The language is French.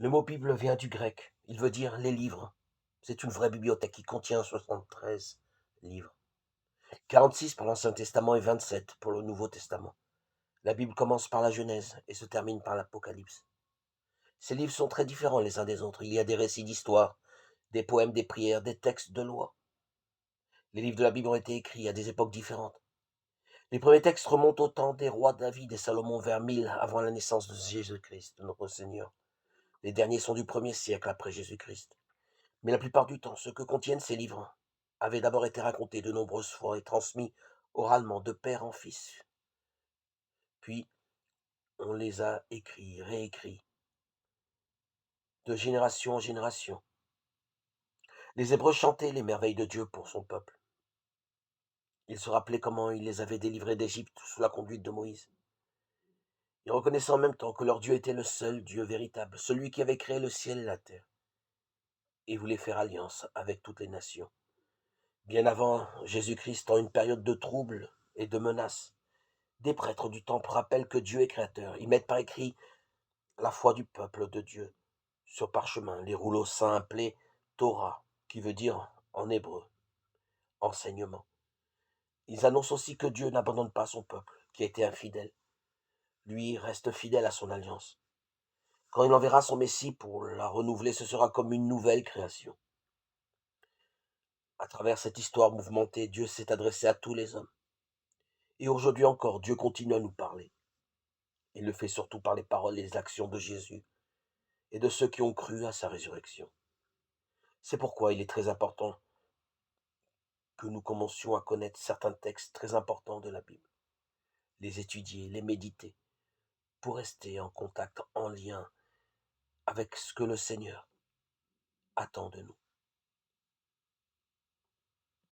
Le mot Bible vient du grec. Il veut dire les livres. C'est une vraie bibliothèque qui contient 73 livres. 46 pour l'Ancien Testament et 27 pour le Nouveau Testament. La Bible commence par la Genèse et se termine par l'Apocalypse. Ces livres sont très différents les uns des autres. Il y a des récits d'histoire, des poèmes, des prières, des textes de loi. Les livres de la Bible ont été écrits à des époques différentes. Les premiers textes remontent au temps des rois David et Salomon vers 1000 avant la naissance de Jésus-Christ, de notre Seigneur. Les derniers sont du 1er siècle après Jésus-Christ. Mais la plupart du temps, ce que contiennent ces livres avaient d'abord été racontés de nombreuses fois et transmis oralement de père en fils. Puis, on les a écrits, réécrits, de génération en génération. Les Hébreux chantaient les merveilles de Dieu pour son peuple. Ils se rappelaient comment il les avait délivrés d'Égypte sous la conduite de Moïse. Ils reconnaissaient en même temps que leur Dieu était le seul Dieu véritable, celui qui avait créé le ciel et la terre, et voulait faire alliance avec toutes les nations. Bien avant Jésus-Christ, en une période de troubles et de menaces, des prêtres du temple rappellent que Dieu est créateur. Ils mettent par écrit la foi du peuple de Dieu sur parchemin, les rouleaux saints appelés Torah, qui veut dire en hébreu enseignement. Ils annoncent aussi que Dieu n'abandonne pas son peuple, qui a été infidèle. Lui reste fidèle à son alliance. Quand il enverra son Messie pour la renouveler, ce sera comme une nouvelle création. À travers cette histoire mouvementée, Dieu s'est adressé à tous les hommes. Et aujourd'hui encore, Dieu continue à nous parler. Il le fait surtout par les paroles et les actions de Jésus et de ceux qui ont cru à sa résurrection. C'est pourquoi il est très important que nous commencions à connaître certains textes très importants de la Bible, les étudier, les méditer, pour rester en contact, en lien avec ce que le Seigneur attend de nous.